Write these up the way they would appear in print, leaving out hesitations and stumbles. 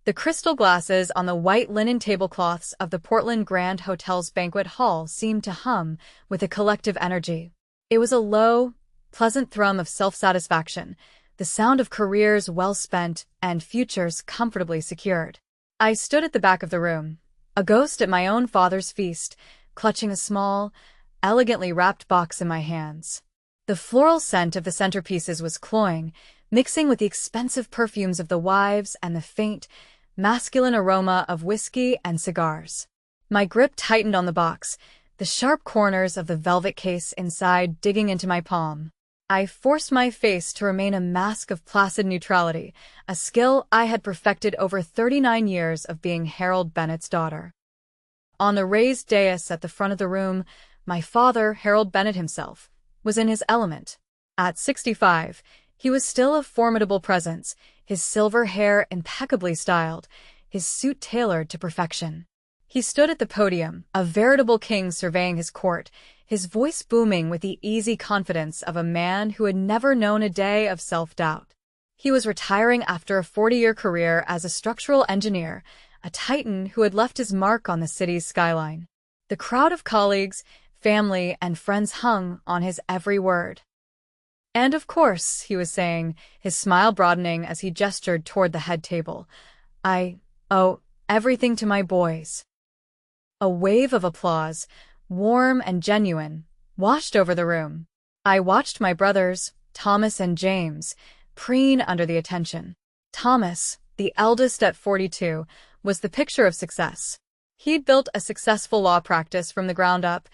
The crystal glasses on the white linen tablecloths of the Portland Grand Hotel's banquet hall seemed to hum with a collective energy. It was a low, pleasant thrum of self-satisfaction, the sound of careers well spent and futures comfortably secured. I stood at the back of the room, a ghost at my own father's feast, clutching a small, elegantly wrapped box in my hands. The floral scent of the centerpieces was cloying, mixing with the expensive perfumes of the wives and the faint, masculine aroma of whiskey and cigars. My grip tightened on the box, the sharp corners of the velvet case inside digging into my palm. I forced my face to remain a mask of placid neutrality, a skill I had perfected over 39 years of being Harold Bennett's daughter. On the raised dais at the front of the room, my father, Harold Bennett himself, was in his element. At 65, he was still a formidable presence, his silver hair impeccably styled, his suit tailored to perfection. He stood at the podium, a veritable king surveying his court, his voice booming with the easy confidence of a man who had never known a day of self-doubt. He was retiring after a 40-year career as a structural engineer, a titan who had left his mark on the city's skyline. The crowd of colleagues, family, and friends hung on his every word. And of course, he was saying, his smile broadening as he gestured toward the head table, I owe everything to my boys. A wave of applause, warm and genuine, washed over the room. I watched my brothers, Thomas and James, preen under the attention. Thomas, the eldest at 42, was the picture of success. He'd built a successful law practice from the ground up,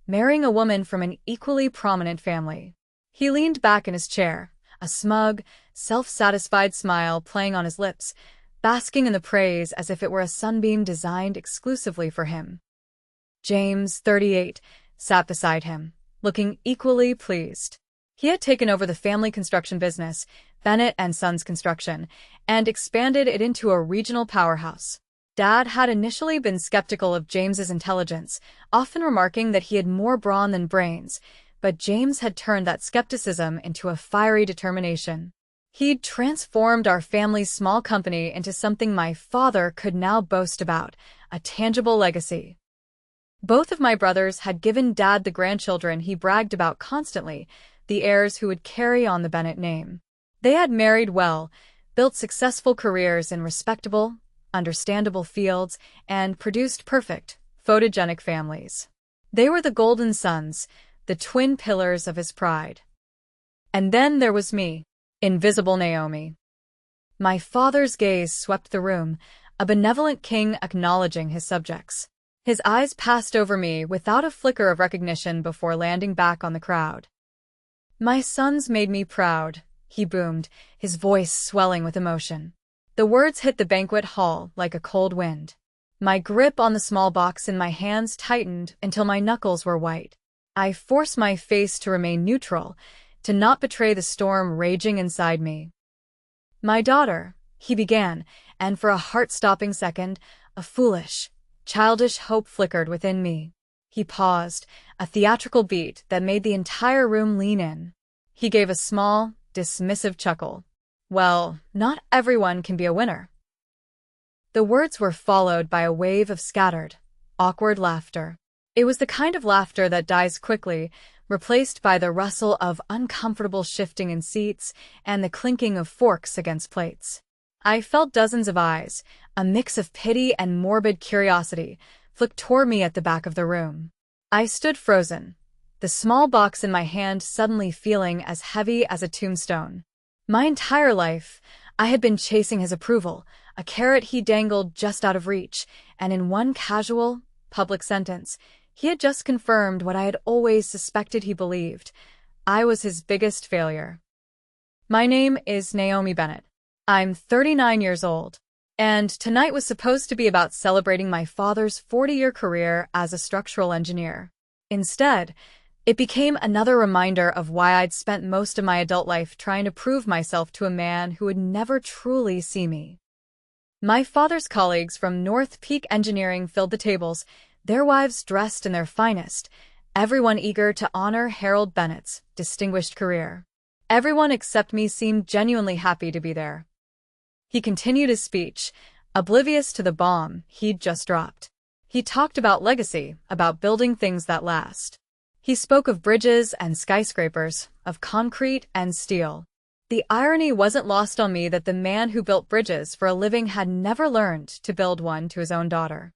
marrying a woman from an equally prominent family. He leaned back in his chair, a smug, self-satisfied smile playing on his lips, basking in the praise as if it were a sunbeam designed exclusively for him. James, 38, sat beside him, looking equally pleased. He had taken over the family construction business, Bennett and Sons Construction, and expanded it into a regional powerhouse. Dad had initially been skeptical of James's intelligence, often remarking that he had more brawn than brains, but James had turned that skepticism into a fiery determination. He'd transformed our family's small company into something my father could now boast about, a tangible legacy. Both of my brothers had given Dad the grandchildren he bragged about constantly, the heirs who would carry on the Bennett name. They had married well, built successful careers in respectable, understandable fields, and produced perfect, photogenic families. They were the golden sons, the twin pillars of his pride. And then there was me, invisible Naomi. My father's gaze swept the room, a benevolent king acknowledging his subjects. His eyes passed over me without a flicker of recognition before landing back on the crowd. My sons made me proud, he boomed, his voice swelling with emotion. The words hit the banquet hall like a cold wind. My grip on the small box in my hands tightened until my knuckles were white. I forced my face to remain neutral, to not betray the storm raging inside me. My daughter, he began, and for a heart-stopping second, a foolish, childish hope flickered within me. He paused, a theatrical beat that made the entire room lean in. He gave a small, dismissive chuckle. Well, not everyone can be a winner. The words were followed by a wave of scattered, awkward laughter. It was the kind of laughter that dies quickly, replaced by the rustle of uncomfortable shifting in seats and the clinking of forks against plates. I felt dozens of eyes, a mix of pity and morbid curiosity, flicked toward me at the back of the room. I stood frozen, the small box in my hand suddenly feeling as heavy as a tombstone. My entire life, I had been chasing his approval, a carrot he dangled just out of reach, and in one casual, public sentence, he had just confirmed what I had always suspected he believed. I was his biggest failure. My name is Naomi Bennett. I'm 39 years old, and tonight was supposed to be about celebrating my father's 40-year career as a structural engineer. Instead, it became another reminder of why I'd spent most of my adult life trying to prove myself to a man who would never truly see me. My father's colleagues from North Peak Engineering filled the tables, their wives dressed in their finest, everyone eager to honor Harold Bennett's distinguished career. Everyone except me seemed genuinely happy to be there. He continued his speech, oblivious to the bomb he'd just dropped. He talked about legacy, about building things that last. He spoke of bridges and skyscrapers, of concrete and steel. The irony wasn't lost on me that the man who built bridges for a living had never learned to build one to his own daughter.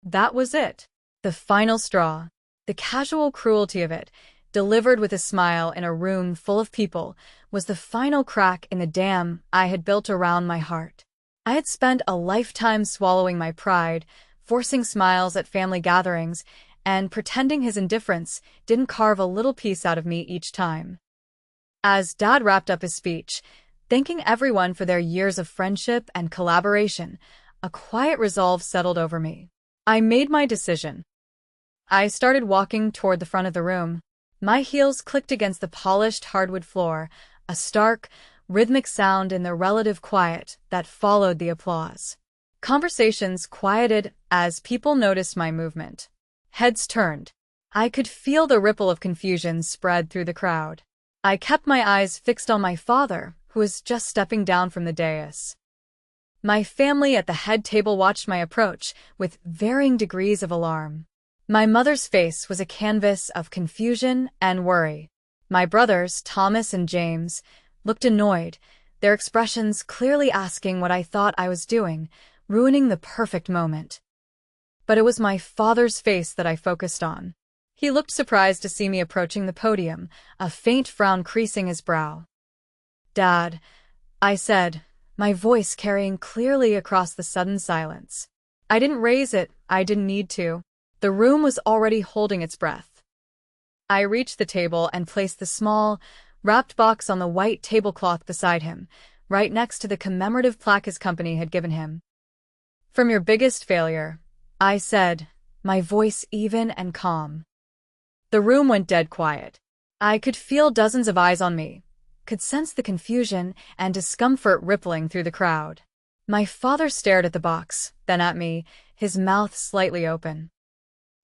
That was it. The final straw. The casual cruelty of it, delivered with a smile in a room full of people, was the final crack in the dam I had built around my heart. I had spent a lifetime swallowing my pride, forcing smiles at family gatherings, and pretending his indifference didn't carve a little piece out of me each time. As Dad wrapped up his speech, thanking everyone for their years of friendship and collaboration, a quiet resolve settled over me. I made my decision. I started walking toward the front of the room. My heels clicked against the polished hardwood floor, a stark, rhythmic sound in the relative quiet that followed the applause. Conversations quieted as people noticed my movement. Heads turned. I could feel the ripple of confusion spread through the crowd. I kept my eyes fixed on my father, who was just stepping down from the dais. My family at the head table watched my approach with varying degrees of alarm. My mother's face was a canvas of confusion and worry. My brothers, Thomas and James, looked annoyed, their expressions clearly asking what I thought I was doing, ruining the perfect moment. But it was my father's face that I focused on. He looked surprised to see me approaching the podium, a faint frown creasing his brow. "Dad," I said, my voice carrying clearly across the sudden silence. I didn't raise it, I didn't need to. The room was already holding its breath. I reached the table and placed the small, wrapped box on the white tablecloth beside him, right next to the commemorative plaque his company had given him. "From your biggest failure," I said, my voice even and calm. The room went dead quiet. I could feel dozens of eyes on me, could sense the confusion and discomfort rippling through the crowd. My father stared at the box, then at me, his mouth slightly open.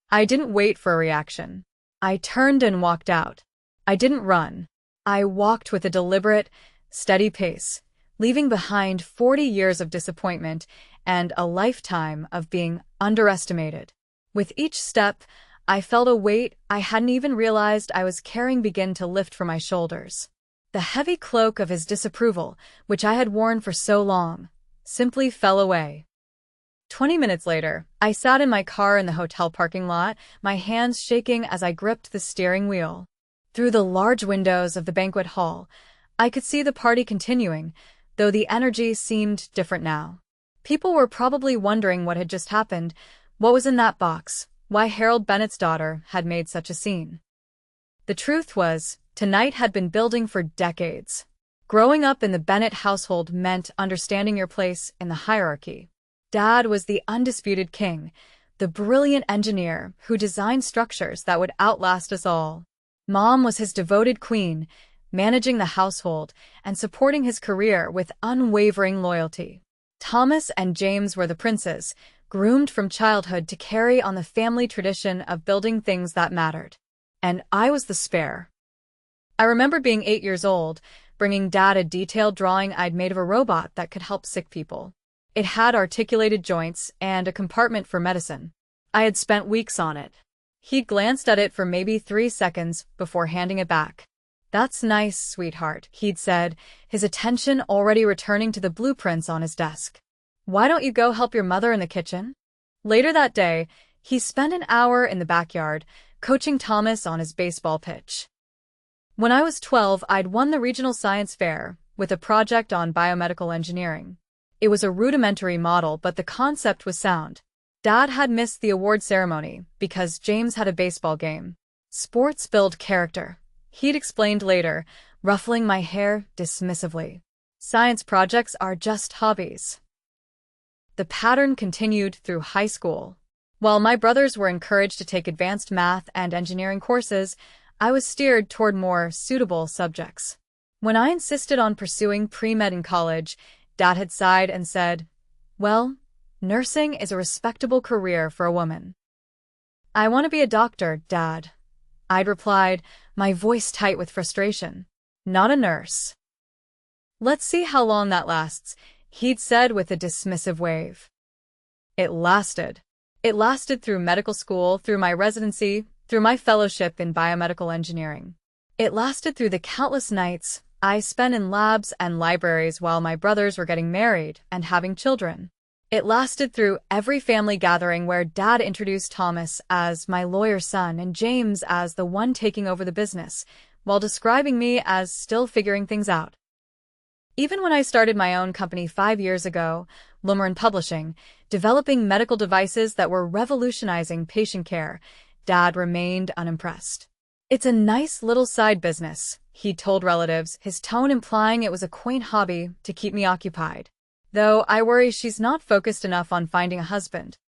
I didn't wait for a reaction. I turned and walked out. I didn't run. I walked with a deliberate, steady pace, leaving behind 40 years of disappointment and a lifetime of being underestimated. With each step, I felt a weight I hadn't even realized I was carrying begin to lift from my shoulders. The heavy cloak of his disapproval, which I had worn for so long, simply fell away. 20 minutes later, I sat in my car in the hotel parking lot, my hands shaking as I gripped the steering wheel. Through the large windows of the banquet hall, I could see the party continuing, though the energy seemed different now. People were probably wondering what had just happened, what was in that box, why Harold Bennett's daughter had made such a scene. The truth was, tonight had been building for decades. Growing up in the Bennett household meant understanding your place in the hierarchy. Dad was the undisputed king, the brilliant engineer who designed structures that would outlast us all. Mom was his devoted queen, managing the household and supporting his career with unwavering loyalty. Thomas and James were the princes, groomed from childhood to carry on the family tradition of building things that mattered. And I was the spare. I remember being 8 years old, bringing Dad a detailed drawing I'd made of a robot that could help sick people. It had articulated joints and a compartment for medicine. I had spent weeks on it. He glanced at it for maybe 3 seconds before handing it back. "That's nice, sweetheart," he'd said, his attention already returning to the blueprints on his desk. "Why don't you go help your mother in the kitchen?" Later that day, he spent an hour in the backyard, coaching Thomas on his baseball pitch. When I was 12, I'd won the regional science fair with a project on biomedical engineering. It was a rudimentary model, but the concept was sound. Dad had missed the award ceremony because James had a baseball game. "Sports build character," he'd explained later, ruffling my hair dismissively. "Science projects are just hobbies." The pattern continued through high school. While my brothers were encouraged to take advanced math and engineering courses, I was steered toward more suitable subjects. When I insisted on pursuing pre-med in college, Dad had sighed and said, "Well, nursing is a respectable career for a woman." "I want to be a doctor, Dad," I'd replied, my voice tight with frustration. "Not a nurse." "Let's see how long that lasts," he'd said with a dismissive wave. It lasted. It lasted through medical school, through my residency, through my fellowship in biomedical engineering. It lasted through the countless nights I spent in labs and libraries while my brothers were getting married and having children. It lasted through every family gathering where Dad introduced Thomas as my lawyer son and James as the one taking over the business, while describing me as still figuring things out. Even when I started my own company 5 years ago, Lumerin Publishing, developing medical devices that were revolutionizing patient care, Dad remained unimpressed. "It's a nice little side business," he told relatives, his tone implying it was a quaint hobby to keep me occupied. "Though I worry she's not focused enough on finding a husband."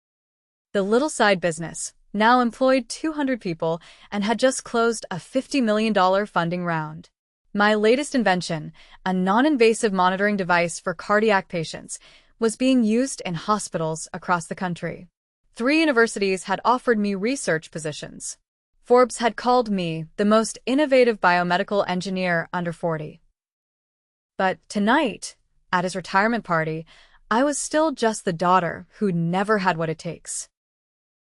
The little side business now employed 200 people and had just closed a $50 million funding round. My latest invention, a non-invasive monitoring device for cardiac patients, was being used in hospitals across the country. 3 universities had offered me research positions. Forbes had called me the most innovative biomedical engineer under 40. But tonight, at his retirement party, I was still just the daughter who never had what it takes.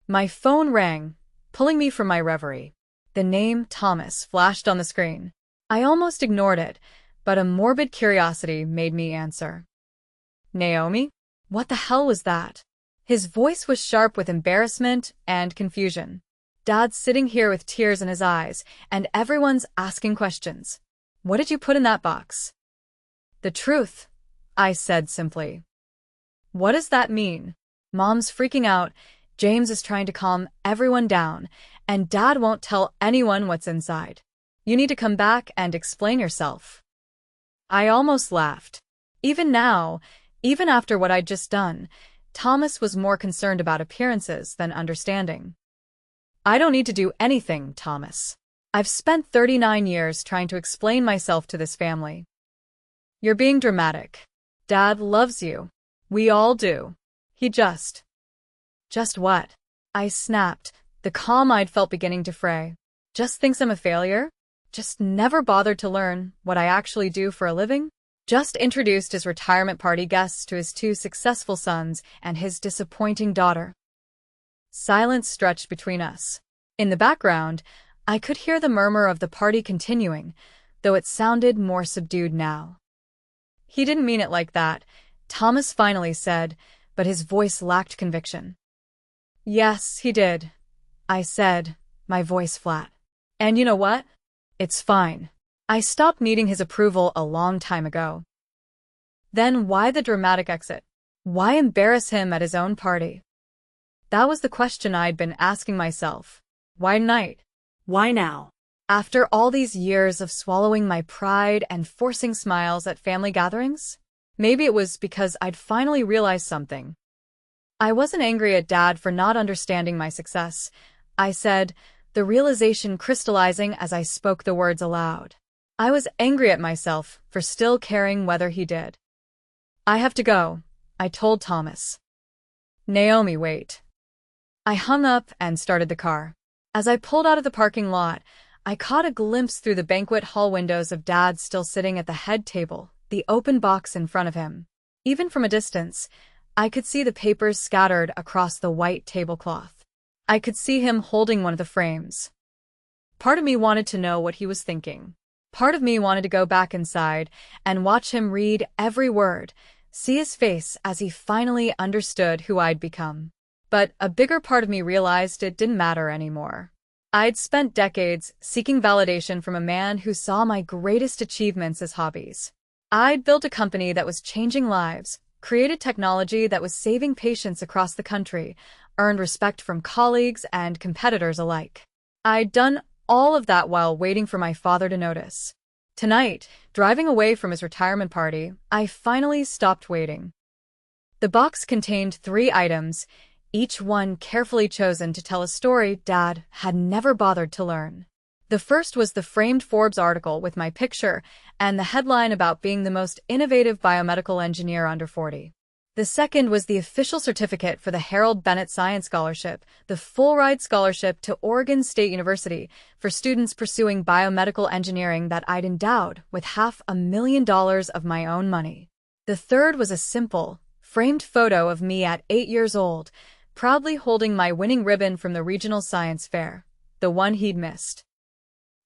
My phone rang, pulling me from my reverie. The name Thomas flashed on the screen. I almost ignored it, but a morbid curiosity made me answer. "Naomi? What the hell was that?" His voice was sharp with embarrassment and confusion. "Dad's sitting here with tears in his eyes, and everyone's asking questions. What did you put in that box?" "The truth," I said simply. "What does that mean?" "Mom's freaking out, James is trying to calm everyone down, and Dad won't tell anyone what's inside. You need to come back and explain yourself." I almost laughed. Even now, even after what I'd just done, Thomas was more concerned about appearances than understanding. "I don't need to do anything, Thomas. I've spent 39 years trying to explain myself to this family." "You're being dramatic. Dad loves you. We all do. He just..." "Just what?" I snapped, the calm I'd felt beginning to fray. "Just thinks I'm a failure? Just never bothered to learn what I actually do for a living? Just introduced his retirement party guests to his 2 successful sons and his disappointing daughter." Silence stretched between us. In the background, I could hear the murmur of the party continuing, though it sounded more subdued now. "He didn't mean it like that," Thomas finally said, but his voice lacked conviction. "Yes, he did," I said, my voice flat. "And you know what? It's fine. I stopped needing his approval a long time ago." Then why the dramatic exit? Why embarrass him at his own party? That was the question I'd been asking myself. Why tonight? Why now? After all these years of swallowing my pride and forcing smiles at family gatherings? Maybe it was because I'd finally realized something. I wasn't angry at Dad for not understanding my success, I said, the realization crystallizing as I spoke the words aloud. I was angry at myself for still caring whether he did. "I have to go," I told Thomas. "Naomi, wait." I hung up and started the car. As I pulled out of the parking lot, I caught a glimpse through the banquet hall windows of Dad still sitting at the head table, the open box in front of him. Even from a distance, I could see the papers scattered across the white tablecloth. I could see him holding one of the frames. Part of me wanted to know what he was thinking. Part of me wanted to go back inside and watch him read every word, see his face as he finally understood who I'd become. But a bigger part of me realized it didn't matter anymore. I'd spent decades seeking validation from a man who saw my greatest achievements as hobbies. I'd built a company that was changing lives, created technology that was saving patients across the country, earned respect from colleagues and competitors alike. I'd done all of that while waiting for my father to notice. Tonight, driving away from his retirement party, I finally stopped waiting. The box contained 3 items, each one carefully chosen to tell a story Dad had never bothered to learn. The first was the framed Forbes article with my picture and the headline about being the most innovative biomedical engineer under 40. The second was the official certificate for the Harold Bennett Science Scholarship, the full-ride scholarship to Oregon State University for students pursuing biomedical engineering that I'd endowed with $500,000 of my own money. The third was a simple, framed photo of me at 8 years old, proudly holding my winning ribbon from the regional science fair, the one he'd missed.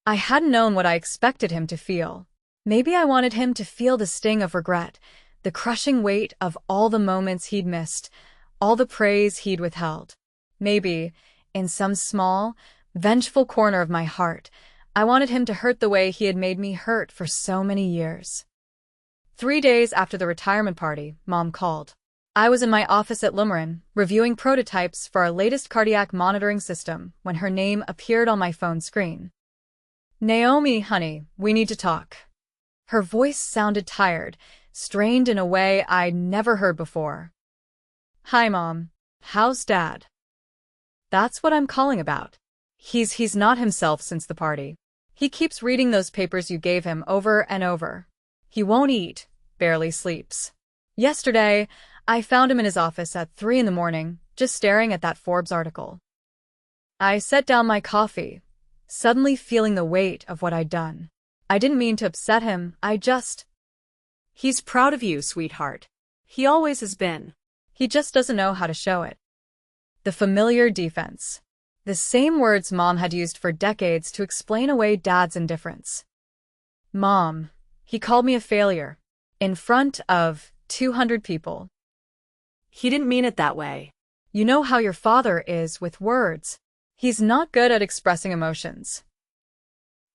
I hadn't known what I expected him to feel. Maybe I wanted him to feel the sting of regret, the crushing weight of all the moments he'd missed, all the praise he'd withheld. Maybe, in some small, vengeful corner of my heart, I wanted him to hurt the way he had made me hurt for so many years. 3 days after the retirement party, Mom called. I was in my office at Lumarin, reviewing prototypes for our latest cardiac monitoring system, when her name appeared on my phone screen. "Naomi, honey, we need to talk." Her voice sounded tired, strained in a way I'd never heard before. "Hi, Mom. How's Dad?" "That's what I'm calling about. He's not himself since the party. He keeps reading those papers you gave him over and over. He won't eat, barely sleeps. Yesterday, I found him in his office at 3 in the morning, just staring at that Forbes article. I set down my coffee, suddenly feeling the weight of what I'd done. I didn't mean to upset him, He's proud of you, sweetheart. He always has been. He just doesn't know how to show it." The familiar defense. The same words Mom had used for decades to explain away Dad's indifference. "Mom, he called me a failure. In front of 200 people. He didn't mean it that way. You know how your father is with words. He's not good at expressing emotions."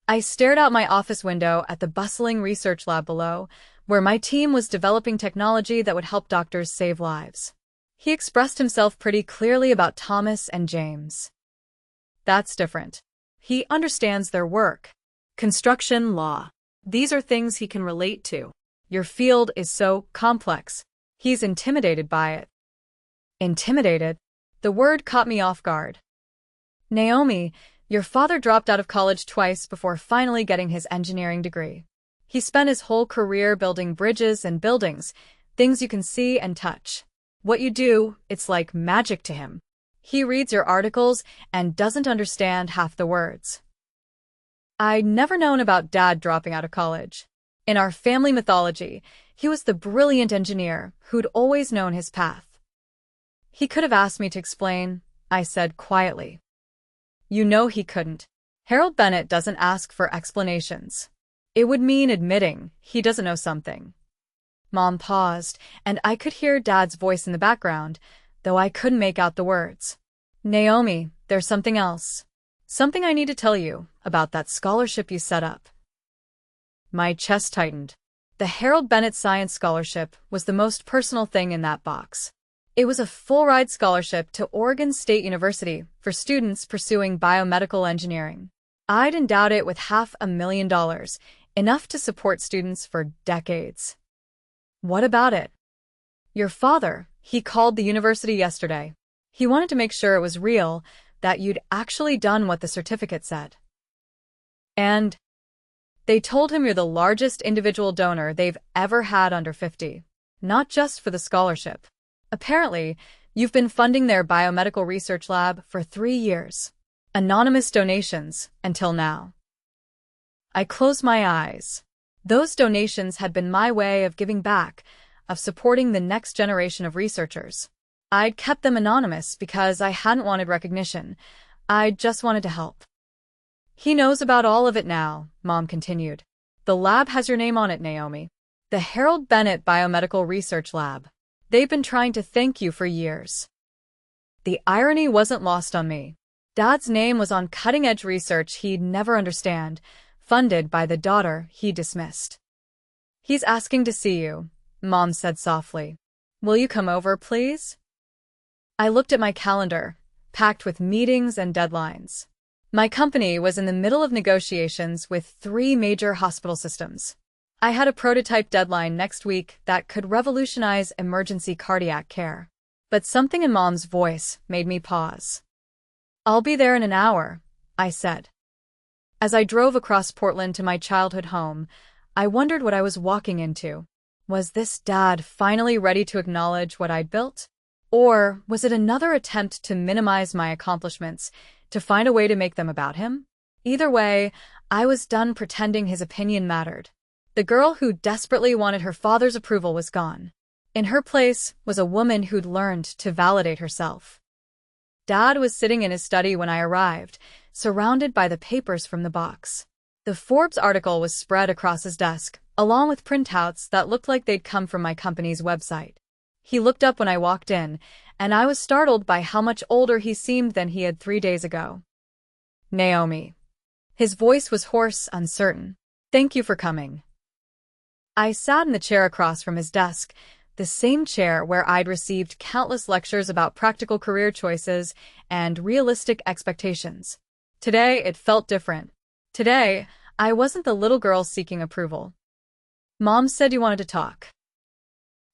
I stared out my office window at the bustling research lab below, where my team was developing technology that would help doctors save lives. He expressed himself pretty clearly about Thomas and James. That's different. He understands their work. Construction, law. These are things he can relate to. Your field is so complex. He's intimidated by it. Intimidated? The word caught me off guard. "Naomi, your father dropped out of college twice before finally getting his engineering degree. He spent his whole career building bridges and buildings, things you can see and touch. What you do, it's like magic to him. He reads your articles and doesn't understand half the words." I'd never known about Dad dropping out of college. In our family mythology, he was the brilliant engineer who'd always known his path. "He could have asked me to explain," I said quietly. "You know he couldn't. Harold Bennett doesn't ask for explanations. It would mean admitting he doesn't know something." Mom paused, and I could hear Dad's voice in the background, though I couldn't make out the words. "Naomi, there's something else. Something I need to tell you about that scholarship you set up." My chest tightened. The Harold Bennett Science Scholarship was the most personal thing in that box. It was a full-ride scholarship to Oregon State University for students pursuing biomedical engineering. I'd endowed it with $500,000, enough to support students for decades. "What about it?" "Your father, he called the university yesterday. He wanted to make sure it was real, that you'd actually done what the certificate said. And they told him you're the largest individual donor they've ever had under 50, not just for the scholarship. Apparently, you've been funding their biomedical research lab for 3 years. Anonymous donations, until now." I closed my eyes. Those donations had been my way of giving back, of supporting the next generation of researchers. I'd kept them anonymous because I hadn't wanted recognition. I just wanted to help. "He knows about all of it now," Mom continued. "The lab has your name on it, Naomi. The Harold Bennett Biomedical Research Lab. They've been trying to thank you for years." The irony wasn't lost on me. Dad's name was on cutting-edge research he'd never understand, funded by the daughter he dismissed. "He's asking to see you," Mom said softly. "Will you come over, please?" I looked at my calendar, packed with meetings and deadlines. My company was in the middle of negotiations with 3 major hospital systems. I had a prototype deadline next week that could revolutionize emergency cardiac care. But something in Mom's voice made me pause. "I'll be there in an hour," I said. As I drove across Portland to my childhood home, I wondered what I was walking into. Was this Dad finally ready to acknowledge what I'd built? Or was it another attempt to minimize my accomplishments, to find a way to make them about him? Either way, I was done pretending his opinion mattered. The girl who desperately wanted her father's approval was gone. In her place was a woman who'd learned to validate herself. Dad was sitting in his study when I arrived, surrounded by the papers from the box. The Forbes article was spread across his desk, along with printouts that looked like they'd come from my company's website. He looked up when I walked in, and I was startled by how much older he seemed than he had 3 days ago. Naomi. His voice was hoarse, uncertain. Thank you for coming. I sat in the chair across from his desk, the same chair where I'd received countless lectures about practical career choices and realistic expectations. Today, it felt different. Today, I wasn't the little girl seeking approval. Mom said you wanted to talk.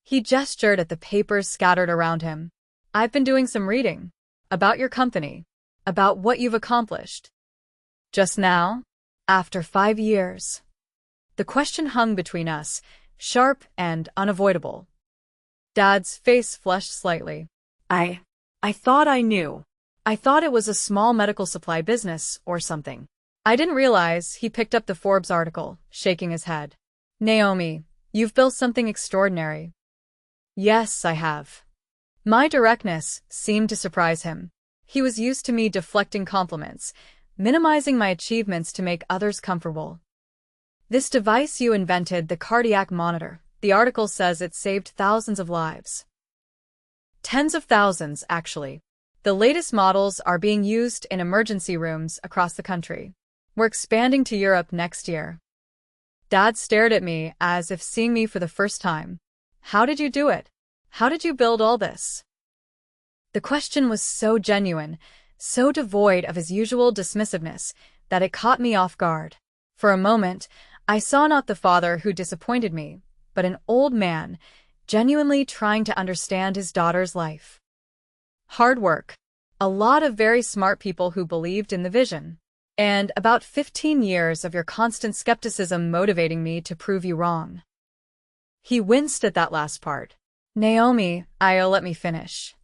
He gestured at the papers scattered around him. I've been doing some reading. About your company. About what you've accomplished. Just now? After 5 years. The question hung between us, sharp and unavoidable. Dad's face flushed slightly. I thought I knew. I thought it was a small medical supply business or something. I didn't realize. He picked up the Forbes article, shaking his head. Naomi, you've built something extraordinary. Yes, I have. My directness seemed to surprise him. He was used to me deflecting compliments, minimizing my achievements to make others comfortable. This device you invented, the cardiac monitor, the article says it saved thousands of lives. Tens of thousands, actually. The latest models are being used in emergency rooms across the country. We're expanding to Europe next year. Dad stared at me as if seeing me for the first time. How did you do it? How did you build all this? The question was so genuine, so devoid of his usual dismissiveness, that it caught me off guard. For a moment, I saw not the father who disappointed me, but an old man, genuinely trying to understand his daughter's life. Hard work. A lot of very smart people who believed in the vision. And about 15 years of your constant skepticism motivating me to prove you wrong. He winced at that last part. Naomi, let me finish.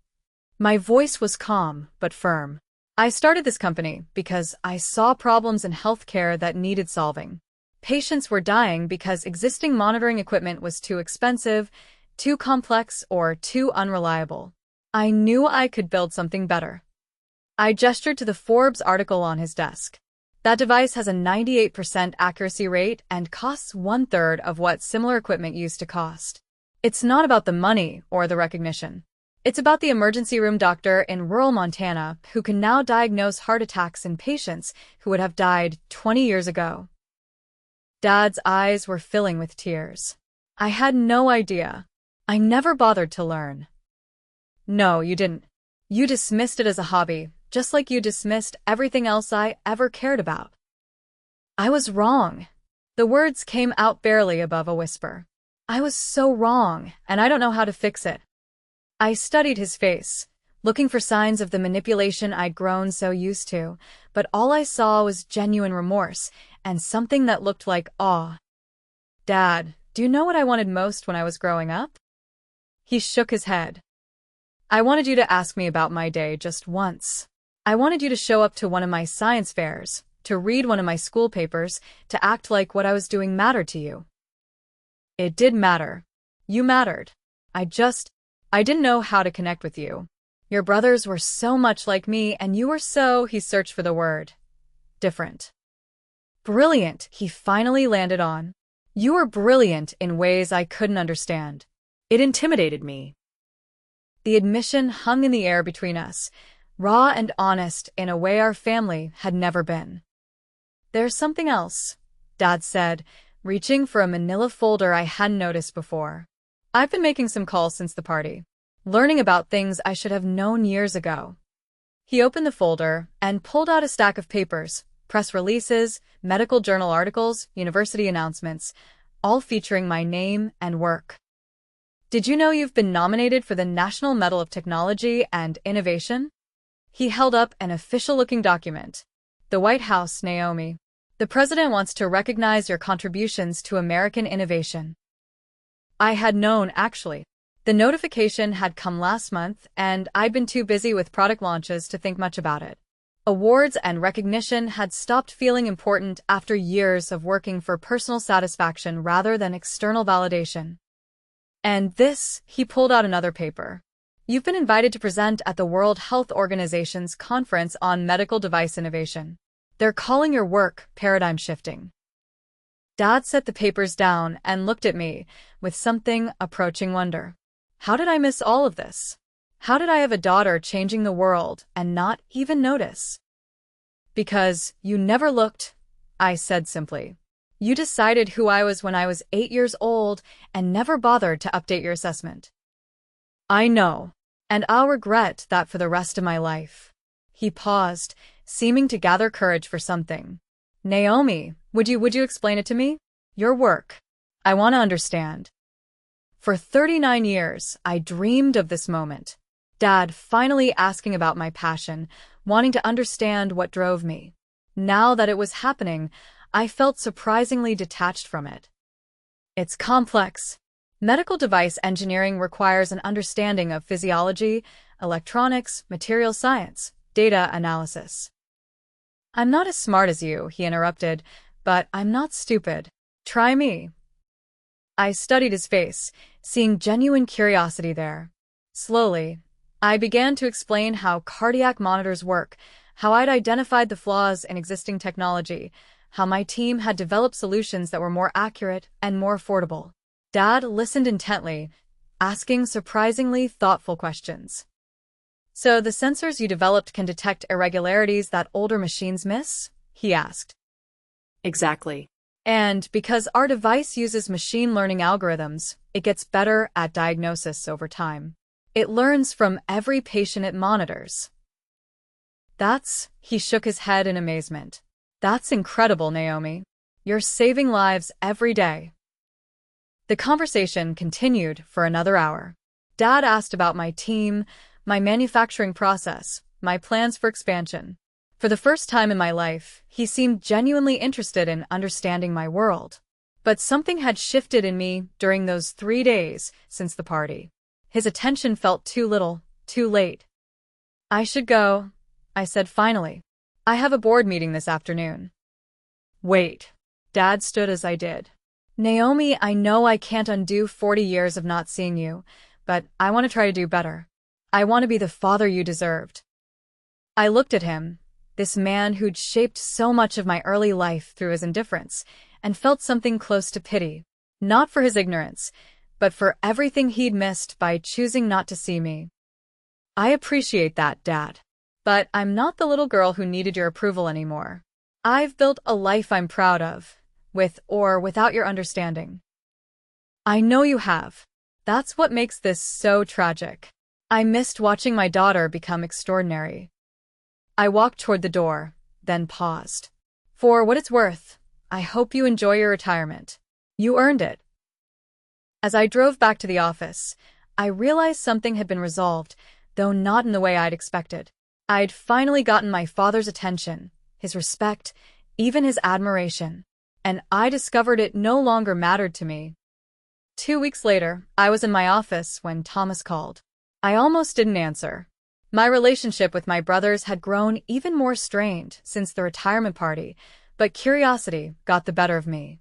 My voice was calm, but firm. I started this company because I saw problems in healthcare that needed solving. Patients were dying because existing monitoring equipment was too expensive, too complex, or too unreliable. I knew I could build something better. I gestured to the Forbes article on his desk. That device has a 98% accuracy rate and costs 1/3 of what similar equipment used to cost. It's not about the money or the recognition. It's about the emergency room doctor in rural Montana who can now diagnose heart attacks in patients who would have died 20 years ago. Dad's eyes were filling with tears. I had no idea. I never bothered to learn. No, you didn't. You dismissed it as a hobby, just like you dismissed everything else I ever cared about. I was wrong. The words came out barely above a whisper. I was so wrong, and I don't know how to fix it. I studied his face, looking for signs of the manipulation I'd grown so used to, but all I saw was genuine remorse and something that looked like awe. Dad, do you know what I wanted most when I was growing up? He shook his head. I wanted you to ask me about my day just once. I wanted you to show up to one of my science fairs, to read one of my school papers, to act like what I was doing mattered to you. It did matter. You mattered. I didn't know how to connect with you. Your brothers were so much like me, and you were so, he searched for the word, different. Brilliant, he finally landed on. You were brilliant in ways I couldn't understand. It intimidated me. The admission hung in the air between us, raw and honest in a way our family had never been. There's something else, Dad said, reaching for a manila folder I hadn't noticed before. I've been making some calls since the party, learning about things I should have known years ago. He opened the folder and pulled out a stack of papers, press releases, medical journal articles, university announcements, all featuring my name and work. Did you know you've been nominated for the National Medal of Technology and Innovation? He held up an official-looking document. The White House, Naomi. The President wants to recognize your contributions to American innovation. I had known, actually. The notification had come last month, and I'd been too busy with product launches to think much about it. Awards and recognition had stopped feeling important after years of working for personal satisfaction rather than external validation. And this, he pulled out another paper. You've been invited to present at the World Health Organization's Conference on Medical Device Innovation. They're calling your work paradigm shifting. Dad set the papers down and looked at me with something approaching wonder. How did I miss all of this? How did I have a daughter changing the world and not even notice? Because you never looked, I said simply. You decided who I was when I was 8 years old and never bothered to update your assessment. I know, and I'll regret that for the rest of my life. He paused, seeming to gather courage for something. Naomi, would you explain it to me? Your work. I want to understand. For 39 years, I dreamed of this moment. Dad finally asking about my passion, wanting to understand what drove me. Now that it was happening, I felt surprisingly detached from it. It's complex. Medical device engineering requires an understanding of physiology, electronics, material science, data analysis. I'm not as smart as you, he interrupted, but I'm not stupid. Try me. I studied his face, seeing genuine curiosity there. Slowly, I began to explain how cardiac monitors work, how I'd identified the flaws in existing technology, how my team had developed solutions that were more accurate and more affordable. Dad listened intently, asking surprisingly thoughtful questions. So the sensors you developed can detect irregularities that older machines miss? He asked. Exactly. And because our device uses machine learning algorithms, it gets better at diagnosis over time. It learns from every patient it monitors. He shook his head in amazement. That's incredible, Naomi. You're saving lives every day. The conversation continued for another hour. Dad asked about my team, my manufacturing process, my plans for expansion. For the first time in my life, he seemed genuinely interested in understanding my world. But something had shifted in me during those 3 days since the party. His attention felt too little, too late. I should go, I said finally. I have a board meeting this afternoon. Wait. Dad stood as I did. Naomi, I know I can't undo 40 years of not seeing you, but I want to try to do better. I want to be the father you deserved. I looked at him, this man who'd shaped so much of my early life through his indifference, and felt something close to pity. Not for his ignorance, but for everything he'd missed by choosing not to see me. I appreciate that, Dad. But I'm not the little girl who needed your approval anymore. I've built a life I'm proud of, with or without your understanding. I know you have. That's what makes this so tragic. I missed watching my daughter become extraordinary. I walked toward the door, then paused. For what it's worth, I hope you enjoy your retirement. You earned it. As I drove back to the office, I realized something had been resolved, though not in the way I'd expected. I'd finally gotten my father's attention, his respect, even his admiration, and I discovered it no longer mattered to me. 2 weeks later, I was in my office when Thomas called. I almost didn't answer. My relationship with my brothers had grown even more strained since the retirement party, but curiosity got the better of me.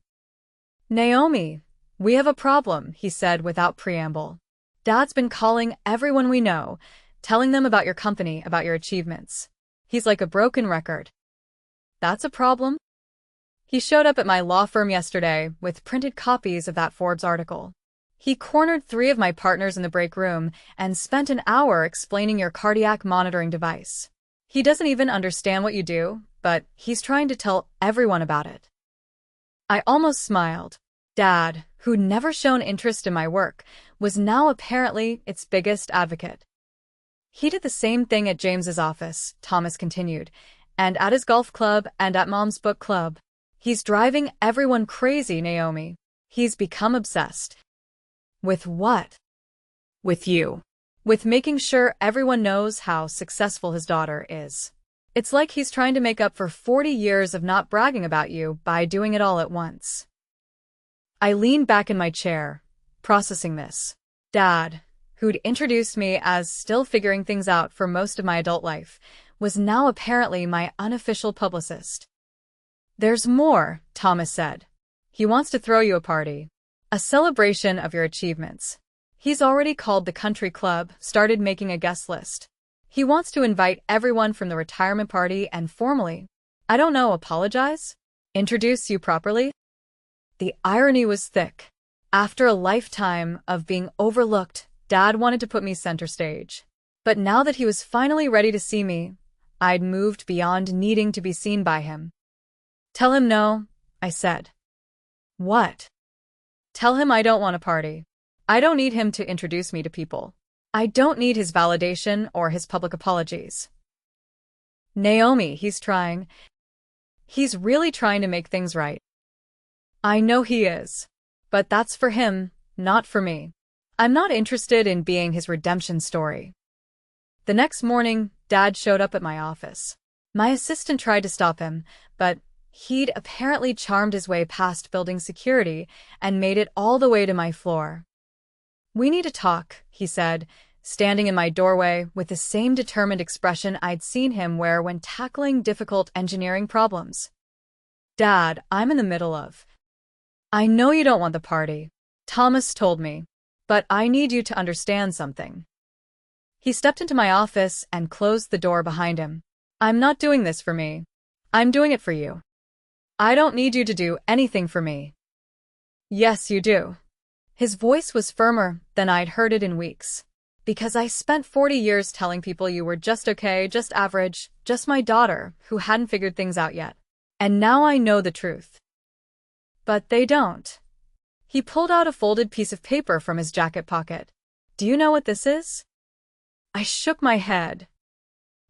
Naomi, we have a problem, he said without preamble. Dad's been calling everyone we know, telling them about your company, about your achievements. He's like a broken record. That's a problem? He showed up at my law firm yesterday with printed copies of that Forbes article. He cornered 3 of my partners in the break room and spent an hour explaining your cardiac monitoring device. He doesn't even understand what you do, but he's trying to tell everyone about it. I almost smiled. Dad, who'd never shown interest in my work, was now apparently its biggest advocate. He did the same thing at James's office, Thomas continued, and at his golf club and at Mom's book club. He's driving everyone crazy, Naomi. He's become obsessed. With what? With you. With making sure everyone knows how successful his daughter is. It's like he's trying to make up for 40 years of not bragging about you by doing it all at once. I leaned back in my chair, processing this. Dad, who'd introduced me as still figuring things out for most of my adult life, was now apparently my unofficial publicist. "There's more," Thomas said. "He wants to throw you a party. A celebration of your achievements. He's already called the country club, started making a guest list. He wants to invite everyone from the retirement party and formally, I don't know, apologize? Introduce you properly?" The irony was thick. After a lifetime of being overlooked, Dad wanted to put me center stage. But now that he was finally ready to see me, I'd moved beyond needing to be seen by him. "Tell him no," I said. "What?" "Tell him I don't want a party. I don't need him to introduce me to people. I don't need his validation or his public apologies." "Naomi, he's trying. He's really trying to make things right." "I know he is. But that's for him, not for me. I'm not interested in being his redemption story." The next morning, Dad showed up at my office. My assistant tried to stop him, but he'd apparently charmed his way past building security and made it all the way to my floor. "We need to talk," he said, standing in my doorway with the same determined expression I'd seen him wear when tackling difficult engineering problems. "Dad, I'm in the middle of..." "I know you don't want the party," Thomas told me, "but I need you to understand something." He stepped into my office and closed the door behind him. "I'm not doing this for me. I'm doing it for you. I don't need you to do anything for me." "Yes, you do." His voice was firmer than I'd heard it in weeks. "Because I spent 40 years telling people you were just okay, just average, just my daughter who hadn't figured things out yet. And now I know the truth." "But they don't." He pulled out a folded piece of paper from his jacket pocket. "Do you know what this is?" I shook my head.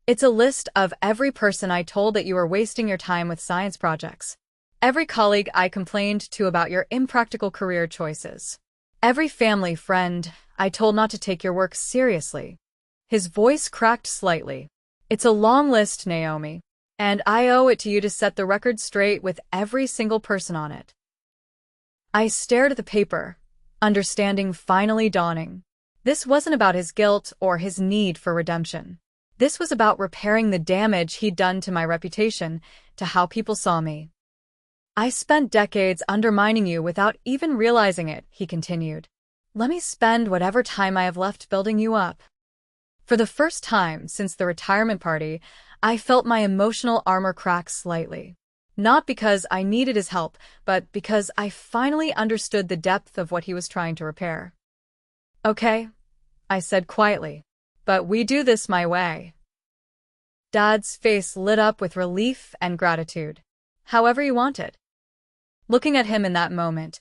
"It's a list of every person I told that you were wasting your time with science projects. Every colleague I complained to about your impractical career choices. Every family friend I told not to take your work seriously." His voice cracked slightly. "It's a long list, Naomi, and I owe it to you to set the record straight with every single person on it." I stared at the paper, understanding finally dawning. This wasn't about his guilt or his need for redemption. This was about repairing the damage he'd done to my reputation, to how people saw me. "I spent decades undermining you without even realizing it," he continued. "Let me spend whatever time I have left building you up." For the first time since the retirement party, I felt my emotional armor crack slightly. Not because I needed his help, but because I finally understood the depth of what he was trying to repair. "Okay," I said quietly, "but we do this my way." Dad's face lit up with relief and gratitude. "However you want it." Looking at him in that moment,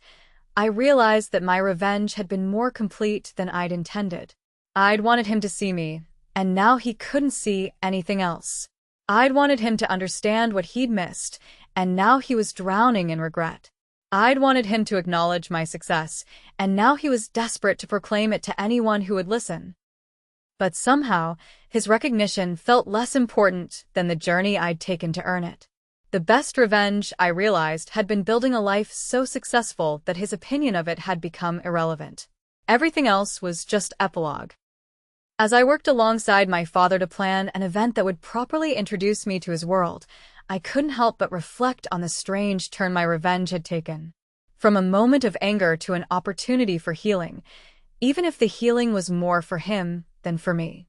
I realized that my revenge had been more complete than I'd intended. I'd wanted him to see me, and now he couldn't see anything else. I'd wanted him to understand what he'd missed, and now he was drowning in regret. I'd wanted him to acknowledge my success, and now he was desperate to proclaim it to anyone who would listen. But somehow, his recognition felt less important than the journey I'd taken to earn it. The best revenge, I realized, had been building a life so successful that his opinion of it had become irrelevant. Everything else was just epilogue. As I worked alongside my father to plan an event that would properly introduce me to his world, I couldn't help but reflect on the strange turn my revenge had taken. From a moment of anger to an opportunity for healing, even if the healing was more for him than for me.